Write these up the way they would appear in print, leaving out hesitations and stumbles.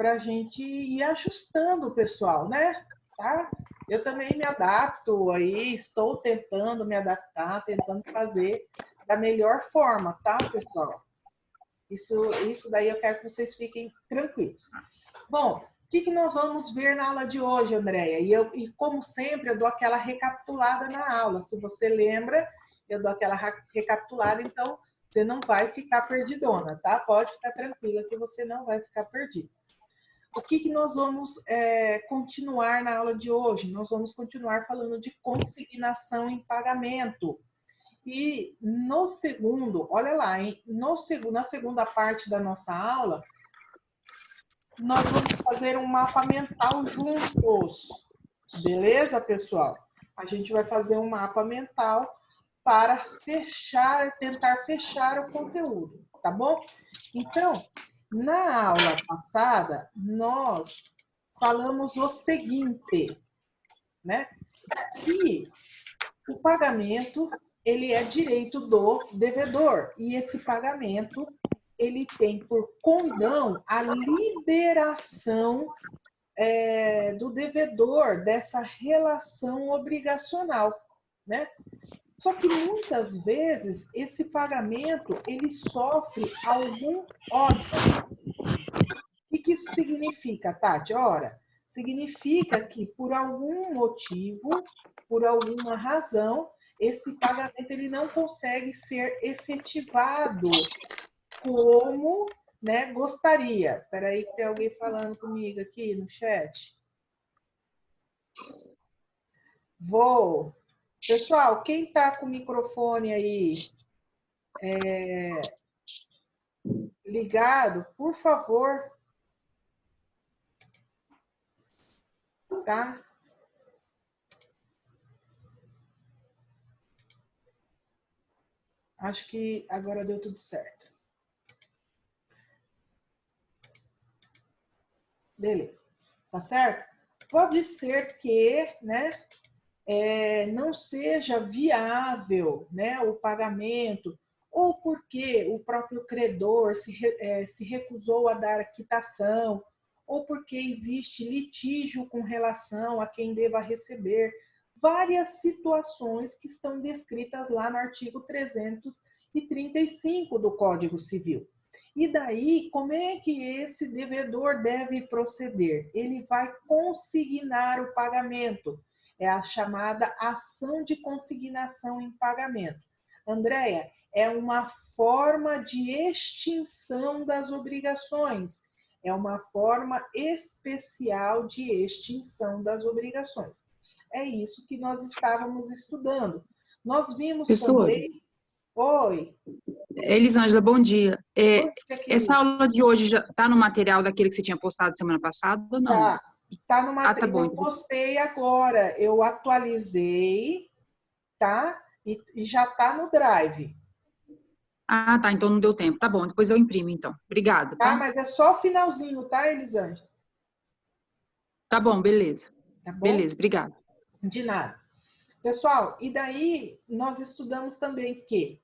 para a gente ir ajustando o pessoal, né? Tá? Eu também me adapto aí, estou tentando me adaptar, tentando fazer da melhor forma, tá, pessoal? Isso daí eu quero que vocês fiquem tranquilos. Bom, o que nós vamos ver na aula de hoje, Andréia? E como sempre, eu dou aquela recapitulada na aula. Se você lembra, eu dou aquela recapitulada, então você não vai ficar perdidona, tá? Pode ficar tranquila que você não vai ficar perdida. O que nós vamos continuar na aula de hoje? Nós vamos continuar falando de consignação em pagamento. E no segundo, olha lá, hein? Na segunda parte da nossa aula, nós vamos fazer um mapa mental juntos. Beleza, pessoal? A gente vai fazer um mapa mental para tentar fechar o conteúdo, tá bom? Então, na aula passada, nós falamos o seguinte, né? Que o pagamento, ele é direito do devedor. E esse pagamento, ele tem por condão a liberação do devedor dessa relação obrigacional, né? Só que muitas vezes esse pagamento ele sofre algum óbice. O que isso significa, Tati? Ora, significa que por algum motivo, por alguma razão, esse pagamento ele não consegue ser efetivado como, né, gostaria. Espera aí que tem alguém falando comigo aqui no chat. Pessoal, quem está com o microfone aí ligado, por favor, tá? Acho que agora deu tudo certo. Beleza, tá certo? Pode ser que, né, não seja viável, né, o pagamento, ou porque o próprio credor se recusou a dar a quitação, ou porque existe litígio com relação a quem deva receber. Várias situações que estão descritas lá no artigo 335 do Código Civil. E daí, como é que esse devedor deve proceder? Ele vai consignar o pagamento. É a chamada ação de consignação em pagamento. Andréia, é uma forma de extinção das obrigações. É uma forma especial de extinção das obrigações. É isso que nós estávamos estudando. Nós vimos também... Oi. Elisângela, bom dia. Essa aula de hoje já está no material daquele que você tinha postado semana passada ou não? Tá no material. Tá bom. Eu postei agora, eu atualizei, tá? E já tá no Drive. Ah, tá, então não deu tempo. Tá bom, depois eu imprimo, então. Obrigada, tá? Mas é só o finalzinho, tá, Elisângela? Tá bom, beleza. Tá bom? Beleza, obrigada. De nada. Pessoal, e daí nós estudamos também que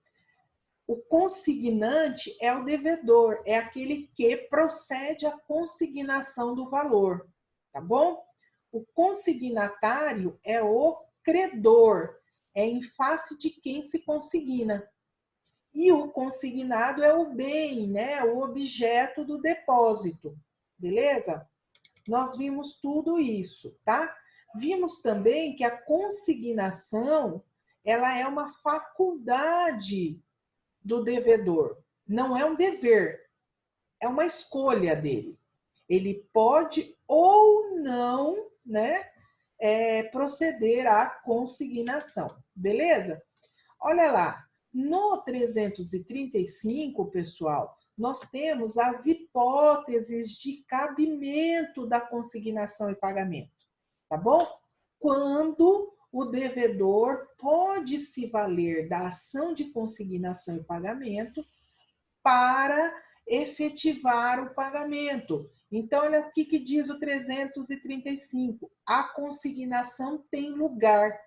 o consignante é o devedor, é aquele que procede à consignação do valor, tá bom? O consignatário é o credor, é em face de quem se consigna. E o consignado é o bem, né? O objeto do depósito, beleza? Nós vimos tudo isso, tá? Vimos também que a consignação, ela é uma faculdade do devedor. Não é um dever, é uma escolha dele. Ele pode ou não, né, proceder à consignação, beleza? Olha lá, no 335, pessoal, nós temos as hipóteses de cabimento da consignação e pagamento, tá bom? Quando o devedor pode se valer da ação de consignação e pagamento para efetivar o pagamento. Então, olha o que diz o 335. A consignação tem lugar.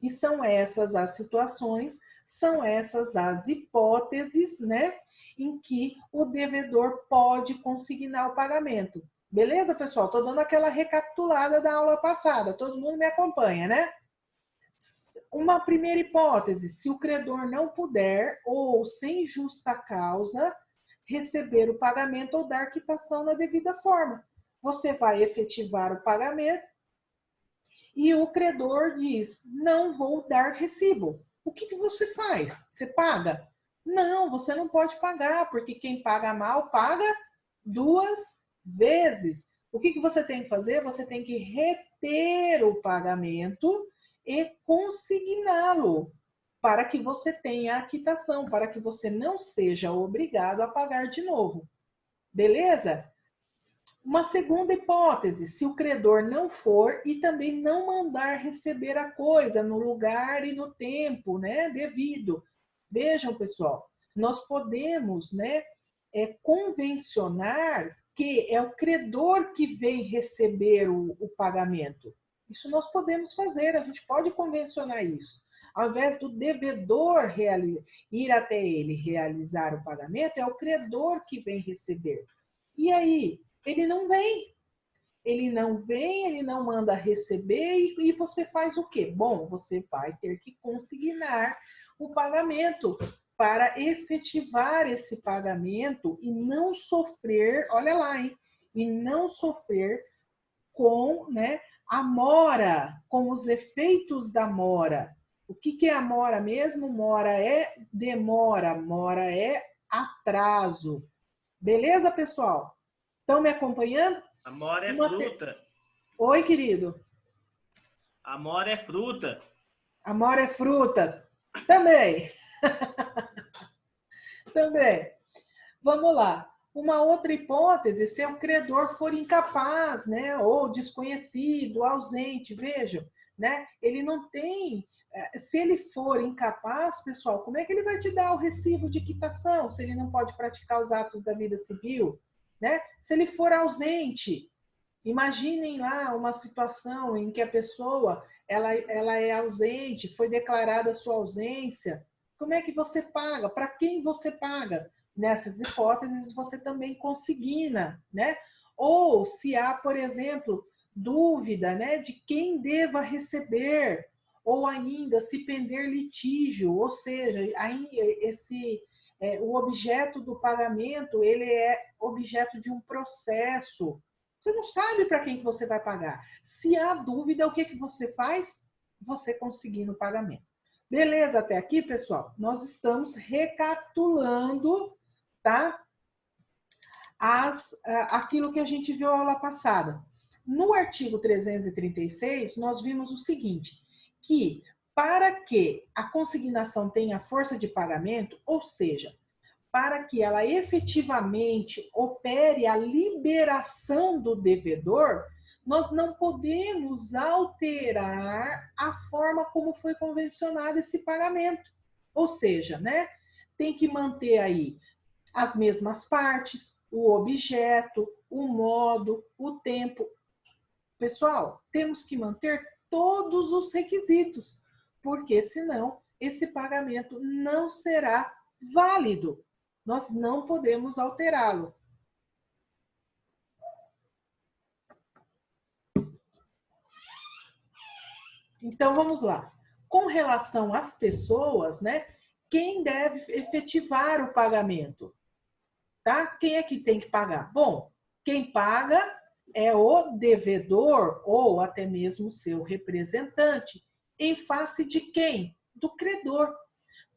E são essas as situações, são essas as hipóteses, né, em que o devedor pode consignar o pagamento. Beleza, pessoal? Estou dando aquela recapitulada da aula passada. Todo mundo me acompanha, né? Uma primeira hipótese, se o credor não puder ou sem justa causa receber o pagamento ou dar quitação na devida forma. Você vai efetivar o pagamento e o credor diz, não vou dar recibo. O que você faz? Você paga? Não, você não pode pagar, porque quem paga mal, paga 2 vezes. O que você tem que fazer? Você tem que reter o pagamento e consigná-lo para que você tenha a quitação, para que você não seja obrigado a pagar de novo. Beleza? Uma segunda hipótese, se o credor não for e também não mandar receber a coisa no lugar e no tempo, né, devido. Vejam, pessoal, nós podemos, né, convencionar que é o credor que vem receber o pagamento. Isso nós podemos fazer, a gente pode convencionar isso. Ao invés do devedor ir até ele realizar o pagamento, é o credor que vem receber. E aí, ele não vem, ele não manda receber e você faz o quê? Bom, você vai ter que consignar o pagamento para efetivar esse pagamento e não sofrer, olha lá, hein? E não sofrer com, né, a mora, com os efeitos da mora. O que é a mora mesmo? Mora é demora, mora é atraso. Beleza, pessoal? Estão me acompanhando? Amora é fruta. Oi, querido. Amora é fruta. Amora é fruta. Também. Também. Vamos lá. Uma outra hipótese, se o credor for incapaz, né, ou desconhecido, ausente, vejam, né, ele não tem, se ele for incapaz, pessoal, como é que ele vai te dar o recibo de quitação, se ele não pode praticar os atos da vida civil, né? Se ele for ausente, imaginem lá uma situação em que a pessoa, ela é ausente, foi declarada a sua ausência, como é que você paga? Para quem você paga? Nessas hipóteses, você também consigna, né? Ou se há, por exemplo, dúvida, né, de quem deva receber, ou ainda se pender litígio, ou seja, aí o objeto do pagamento, ele é objeto de um processo. Você não sabe para quem que você vai pagar. Se há dúvida, o que você faz? Você consigna o pagamento. Beleza até aqui, pessoal? Nós estamos recapitulando, tá? Aquilo que a gente viu na aula passada. No artigo 336, nós vimos o seguinte, que para que a consignação tenha força de pagamento, ou seja, para que ela efetivamente opere a liberação do devedor, nós não podemos alterar a forma como foi convencionado esse pagamento. Ou seja, né, tem que manter aí as mesmas partes, o objeto, o modo, o tempo. Pessoal, temos que manter todos os requisitos, porque senão esse pagamento não será válido. Nós não podemos alterá-lo. Então, vamos lá. Com relação às pessoas, né? Quem deve efetivar o pagamento? Tá? Quem é que tem que pagar? Bom, quem paga é o devedor ou até mesmo o seu representante. Em face de quem? Do credor.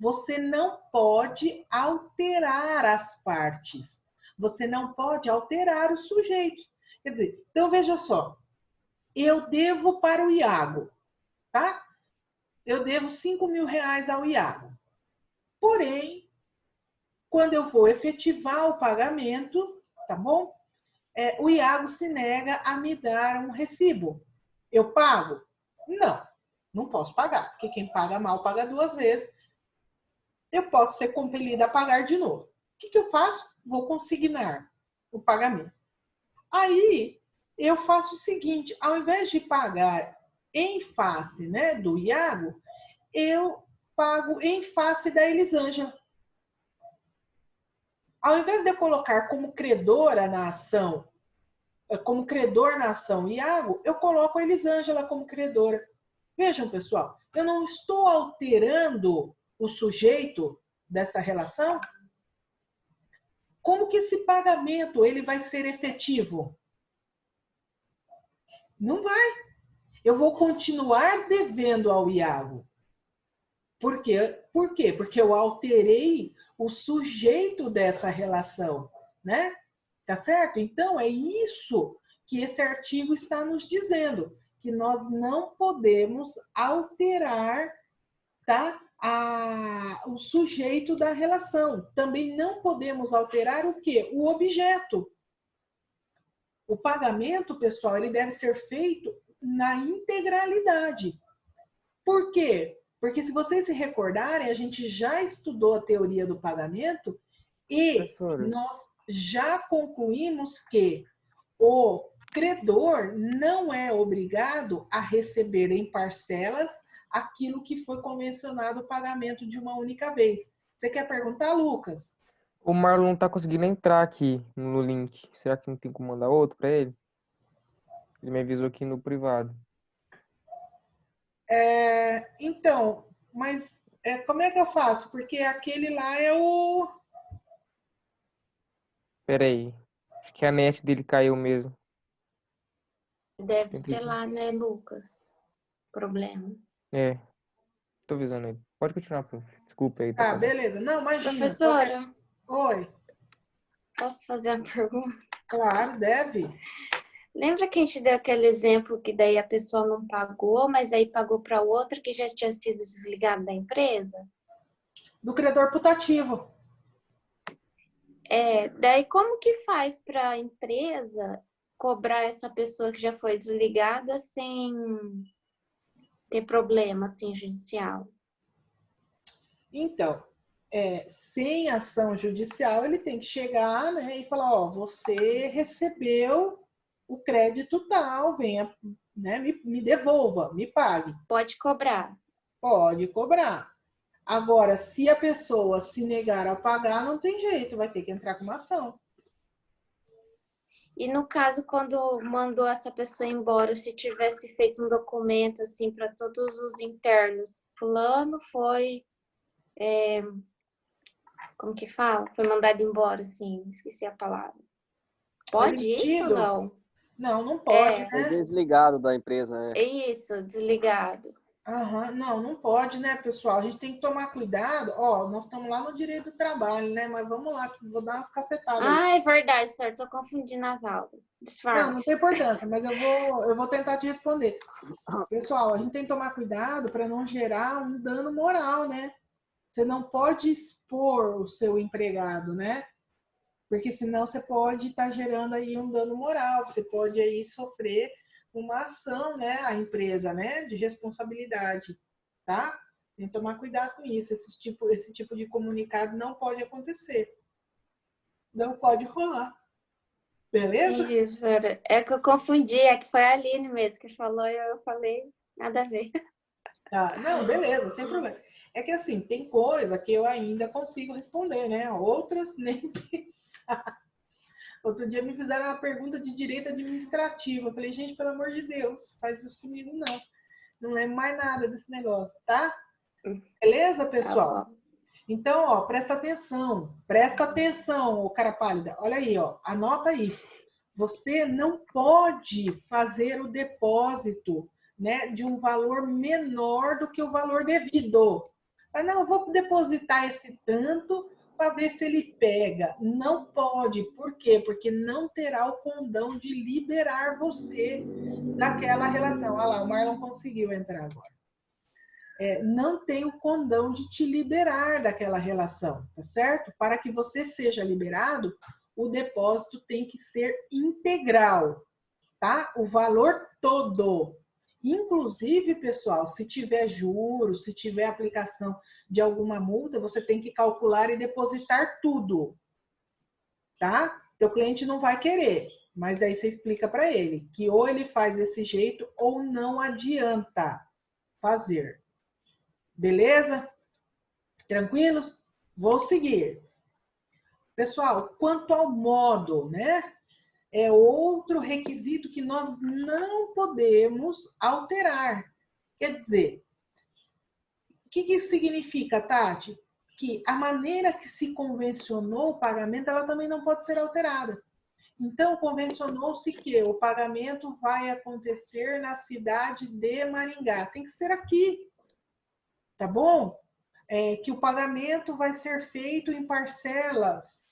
Você não pode alterar as partes. Você não pode alterar os sujeitos. Quer dizer, então veja só. Eu devo para o Iago, tá? Eu devo R$5.000 ao Iago. Porém, quando eu vou efetivar o pagamento, tá bom? O Iago se nega a me dar um recibo. Eu pago? Não, não posso pagar, porque quem paga mal paga 2 vezes. Eu posso ser compelida a pagar de novo. O que eu faço? Vou consignar o pagamento. Aí, eu faço o seguinte, ao invés de pagar em face, né, do Iago, eu pago em face da Elisângela. Ao invés de eu colocar como credora na ação como credor na ação Iago, eu coloco a Elisângela como credora. Vejam, pessoal, eu não estou alterando o sujeito dessa relação. Como que esse pagamento ele vai ser efetivo? Não vai. Eu vou continuar devendo ao Iago. Por quê? Por quê? Porque eu alterei o sujeito dessa relação, né? Tá certo? Então, é isso que esse artigo está nos dizendo, que nós não podemos alterar, tá? O sujeito da relação. Também não podemos alterar o quê? O objeto. O pagamento, pessoal, ele deve ser feito na integralidade. Por quê? Porque se vocês se recordarem, a gente já estudou a teoria do pagamento e nós já concluímos que o credor não é obrigado a receber em parcelas aquilo que foi convencionado o pagamento de uma única vez. Você quer perguntar, Lucas? O Marlon não tá conseguindo entrar aqui no link. Será que não tem como mandar outro para ele? Ele me avisou aqui no privado. Então, mas como é que eu faço? Porque aquele lá é o... Peraí. Acho que a net dele caiu mesmo. Deve ser lá, né, Lucas? Problema. É. Tô avisando ele. Pode continuar, prof. Desculpa aí. Ah, beleza. Não, imagina. Professora. Oi. Posso fazer uma pergunta? Claro, deve. Lembra que a gente deu aquele exemplo que daí a pessoa não pagou, mas aí pagou para outra que já tinha sido desligado da empresa? Do credor putativo. Daí como que faz para a empresa cobrar essa pessoa que já foi desligada sem ter problema, assim, judicial? Então, sem ação judicial, ele tem que chegar, né, e falar, ó, você recebeu o crédito tal, venha, né, me devolva, me pague. Pode cobrar. Pode cobrar. Agora, se a pessoa se negar a pagar, não tem jeito, vai ter que entrar com uma ação. E no caso, quando mandou essa pessoa embora, se tivesse feito um documento assim para todos os internos, fulano foi, como que fala? Foi mandado embora, assim, esqueci a palavra. Pode isso ou não? Não, não pode, né? Foi desligado da empresa, É isso, desligado. Não pode, né, pessoal? A gente tem que tomar cuidado. Ó, nós estamos lá no direito do trabalho, né? Mas vamos lá, vou dar umas cacetadas. É verdade, senhor. Tô confundindo as aulas. Disfarce. Não tem importância, mas eu vou tentar te responder. Pessoal, a gente tem que tomar cuidado para não gerar um dano moral, né? Você não pode expor o seu empregado, né? Porque senão você pode estar gerando aí um dano moral, você pode aí sofrer uma ação, né, a empresa, né, de responsabilidade, tá? Tem que tomar cuidado com isso. Esse tipo de comunicado não pode acontecer. Não pode rolar. Beleza? Entendi, professora. É que eu confundi, é que foi a Aline mesmo que falou e eu falei nada a ver. Não, beleza, sem problema. É que assim, tem coisa que eu ainda consigo responder, né? Outras nem pensar. Outro dia me fizeram uma pergunta de direito administrativo. Eu falei, gente, pelo amor de Deus, faz isso comigo não. Não lembro mais nada desse negócio, tá? Beleza, pessoal? Tá. Então, ó, presta atenção, ô cara pálida. Olha aí, ó, anota isso. Você não pode fazer o depósito, né, de um valor menor do que o valor devido. Mas não, eu vou depositar esse tanto para ver se ele pega. Não pode. Por quê? Porque não terá o condão de liberar você daquela relação. Olha lá, o Marlon conseguiu entrar agora. Não tem o condão de te liberar daquela relação, tá certo? Para que você seja liberado, o depósito tem que ser integral, tá? O valor todo. Inclusive, pessoal, se tiver juros, se tiver aplicação de alguma multa, você tem que calcular e depositar tudo, tá? Teu cliente não vai querer, mas daí você explica para ele que ou ele faz desse jeito ou não adianta fazer. Beleza? Tranquilos? Vou seguir. Pessoal, quanto ao modo, né, é outro requisito que nós não podemos alterar. Quer dizer, o que isso significa, Tati? Que a maneira que se convencionou o pagamento, ela também não pode ser alterada. Então, convencionou-se que o pagamento vai acontecer na cidade de Maringá. Tem que ser aqui, tá bom? Que o pagamento vai ser feito em parcelas.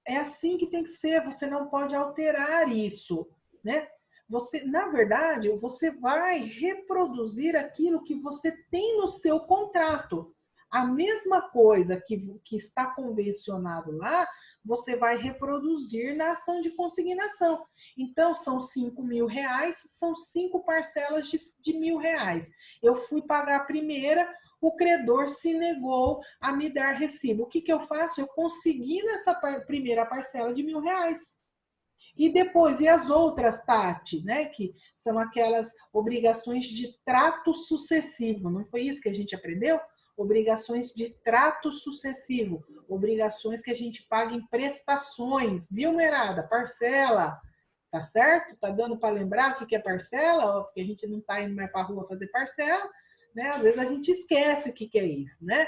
É assim que tem que ser, você não pode alterar isso, né? Você, na verdade, você vai reproduzir aquilo que você tem no seu contrato. A mesma coisa que está convencionado lá, você vai reproduzir na ação de consignação. Então, são R$5.000, são 5 parcelas de R$1.000. Eu fui pagar a primeira, o credor se negou a me dar recibo. O que eu faço? Eu consigno essa primeira parcela de R$1.000. E depois, e as outras, Tati, né? Que são aquelas obrigações de trato sucessivo. Não foi isso que a gente aprendeu? Obrigações de trato sucessivo. Obrigações que a gente paga em prestações. Viu, Merada? Parcela. Tá certo? Tá dando para lembrar o que é parcela? Porque a gente não tá indo mais para a rua fazer parcela. Né? Às vezes a gente esquece o que é isso, né?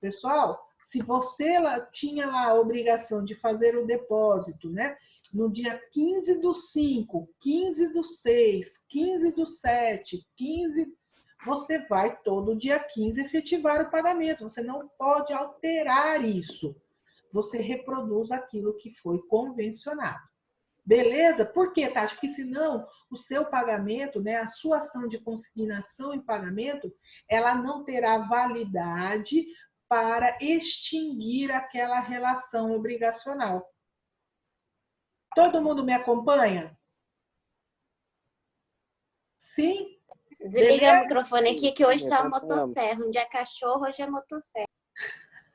Pessoal, se você tinha lá a obrigação de fazer o depósito, né? No dia 15/5, 15/6, 15/7, 15... Você vai todo dia 15 efetivar o pagamento. Você não pode alterar isso. Você reproduz aquilo que foi convencionado. Beleza? Por quê, Tati? Porque senão o seu pagamento, né, a sua ação de consignação em pagamento, ela não terá validade para extinguir aquela relação obrigacional. Todo mundo me acompanha? Sim? Desliga o microfone aqui que hoje tá motosserra. Um dia é cachorro, hoje é motosserra.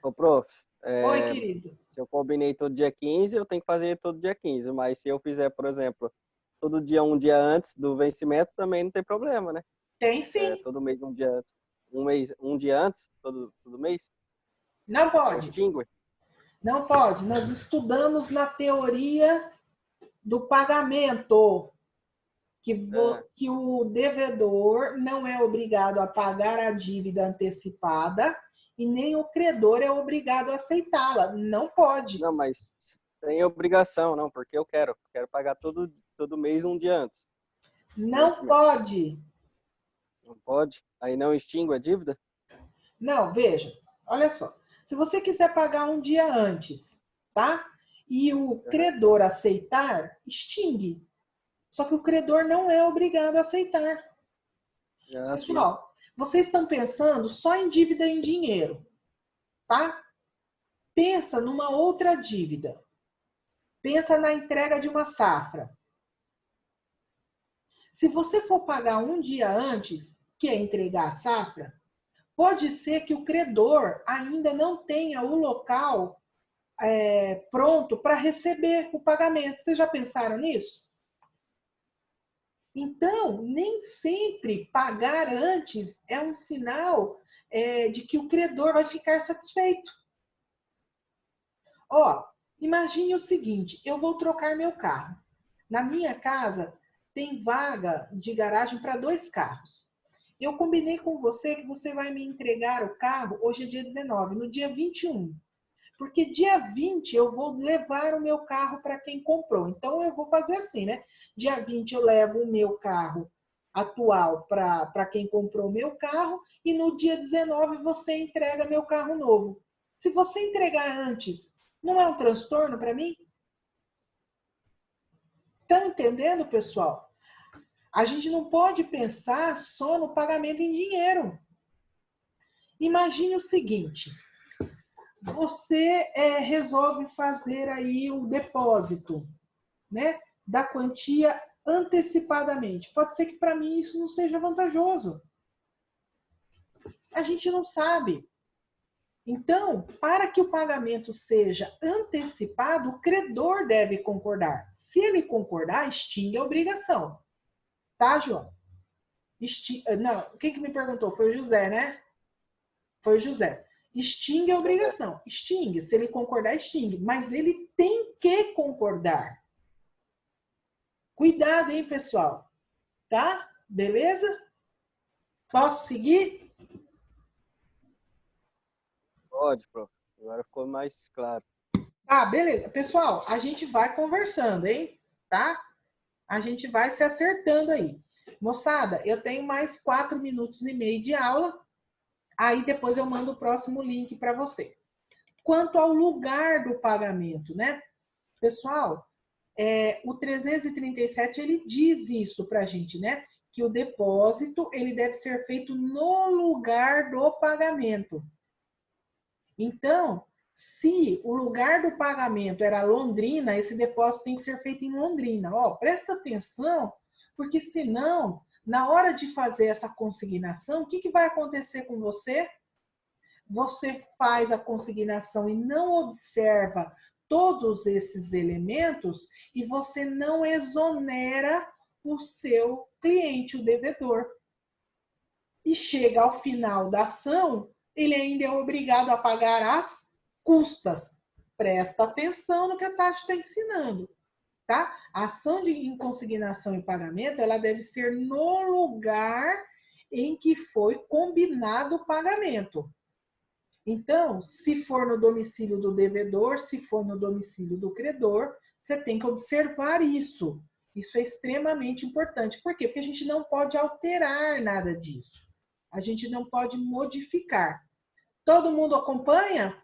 Ô, prof, Oi, querido. se eu combinei todo dia 15, eu tenho que fazer todo dia 15. Mas se eu fizer, por exemplo, todo dia um dia antes do vencimento, também não tem problema, né? Tem sim. Todo mês um dia antes. Um dia antes, todo mês? Não pode. Extingue. Não pode. Nós estudamos na teoria do pagamento. Que o devedor não é obrigado a pagar a dívida antecipada e nem o credor é obrigado a aceitá-la. Não pode. Não, mas tem obrigação, não, porque eu quero pagar todo mês um dia antes. Não pode. Não pode? Aí não extingue a dívida? Não, veja, olha só. Se você quiser pagar um dia antes, tá? E o credor aceitar, extingue. Só que o credor não é obrigado a aceitar. Pessoal, vocês estão pensando só em dívida em dinheiro, tá? Pensa numa outra dívida. Pensa na entrega de uma safra. Se você for pagar um dia antes, que é entregar a safra, pode ser que o credor ainda não tenha o local pronto para receber o pagamento. Vocês já pensaram nisso? Então, nem sempre pagar antes é um sinal de que o credor vai ficar satisfeito. Ó, imagine o seguinte, eu vou trocar meu carro. Na minha casa tem vaga de garagem para 2 carros. Eu combinei com você que você vai me entregar o carro, hoje é dia 19, no dia 21. Porque dia 20 eu vou levar o meu carro para quem comprou. Então eu vou fazer assim, né? Dia 20 eu levo o meu carro atual para quem comprou o meu carro e no dia 19 você entrega meu carro novo. Se você entregar antes, não é um transtorno para mim? Estão entendendo, pessoal? A gente não pode pensar só no pagamento em dinheiro. Imagine o seguinte, você resolve fazer aí o depósito, né, da quantia antecipadamente. Pode ser que para mim isso não seja vantajoso. A gente não sabe. Então, para que o pagamento seja antecipado, o credor deve concordar. Se ele concordar, extingue a obrigação. Tá, João? Não, quem que me perguntou? Foi o José, né? Foi o José. Extingue a obrigação. Extingue. Se ele concordar, extingue. Mas ele tem que concordar. Cuidado, hein, pessoal? Tá? Beleza? Posso seguir? Pode, prof. Agora ficou mais claro. Ah, beleza. Pessoal, a gente vai conversando, hein? Tá? A gente vai se acertando aí. Moçada, eu tenho mais 4 minutos e meio de aula. Aí depois eu mando o próximo link para você. Quanto ao lugar do pagamento, né? Pessoal, o 337, ele diz isso para a gente, né? Que o depósito, ele deve ser feito no lugar do pagamento. Então, se o lugar do pagamento era Londrina, esse depósito tem que ser feito em Londrina. Ó, presta atenção, porque senão, na hora de fazer essa consignação, o que vai acontecer com você? Você faz a consignação e não observa todos esses elementos e você não exonera o seu cliente, o devedor. E chega ao final da ação, ele ainda é obrigado a pagar as custas. Presta atenção no que a Tati está ensinando, tá? A ação de consignação e pagamento, ela deve ser no lugar em que foi combinado o pagamento. Então, se for no domicílio do devedor, se for no domicílio do credor, você tem que observar isso. Isso é extremamente importante. Por quê? Porque a gente não pode alterar nada disso. A gente não pode modificar. Todo mundo acompanha?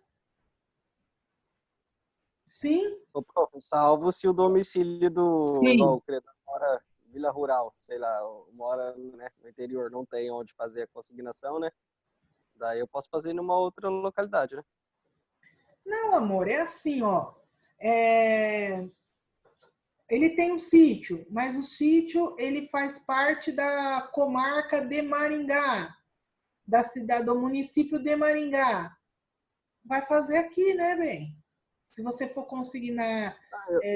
Sim? Ô, prof, salvo se o domicílio do credor mora em Vila Rural, sei lá, mora, né, no interior, não tem onde fazer a consignação, né? Daí eu posso fazer numa outra localidade, né? Não, amor, é assim, ó. Ele tem um sítio, mas o sítio ele faz parte da comarca de Maringá, da cidade, do município de Maringá. Vai fazer aqui, né, bem? Se você for consignar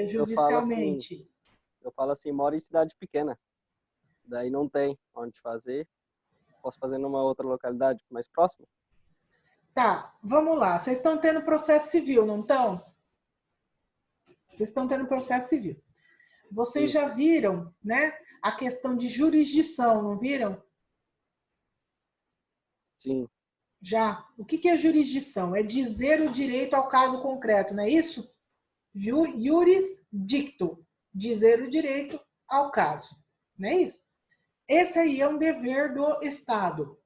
judicialmente. Eu falo assim, moro em cidade pequena. Daí não tem onde fazer. Posso fazer numa outra localidade mais próxima? Tá, vamos lá. Vocês estão tendo processo civil, não estão? Vocês estão tendo processo civil. Vocês já viram, né, a questão de jurisdição, não viram? Sim. Já. O que é jurisdição? É dizer o direito ao caso concreto, não é isso? Iuris dicto. Dizer o direito ao caso. Não é isso? Esse aí é um dever do Estado,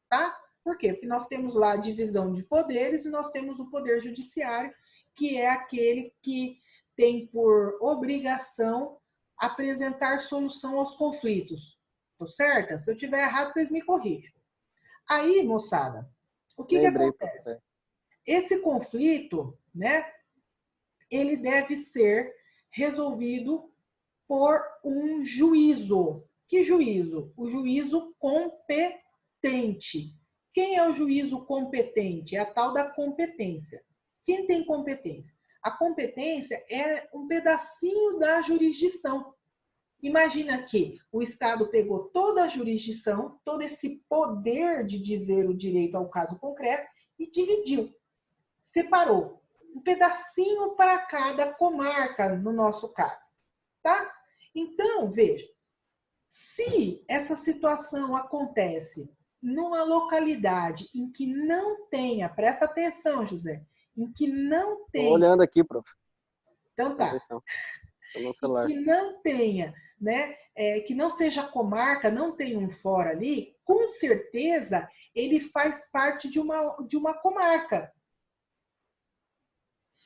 tá? Por quê? Porque nós temos lá a divisão de poderes e nós temos o poder judiciário, que é aquele que tem por obrigação apresentar solução aos conflitos. Tô certa? Se eu tiver errado, vocês me corrigem. Aí, moçada, o que acontece? Esse conflito, né, ele deve ser resolvido por um juízo. Que juízo? O juízo competente. Quem é o juízo competente? É a tal da competência. Quem tem competência? A competência é um pedacinho da jurisdição. Imagina que o Estado pegou toda a jurisdição, todo esse poder de dizer o direito ao caso concreto e dividiu, separou. Um pedacinho para cada comarca, no nosso caso. Tá? Então, veja, se essa situação acontece numa localidade em que não tenha, presta atenção, José, em que não tenha... Estou olhando aqui, prof. Então tá. No celular. Que não tenha, né, que não seja comarca, não tenha um fora ali, com certeza ele faz parte de uma comarca.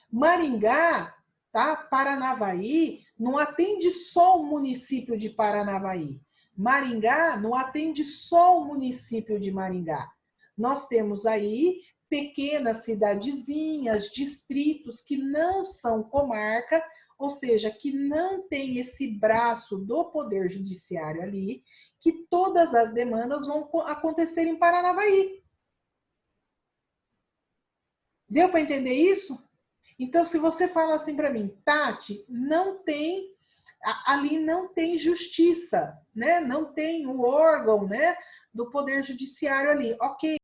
Maringá, tá? Paranavaí, não atende só o município de Paranavaí. Maringá não atende só o município de Maringá. Nós temos aí pequenas cidadezinhas, distritos que não são comarca, ou seja, que não tem esse braço do Poder Judiciário ali, que todas as demandas vão acontecer em Paranavaí. Deu para entender isso? Então, se você fala assim para mim, Tati, ali não tem justiça, né? Não tem o órgão, né, do Poder Judiciário ali. Ok.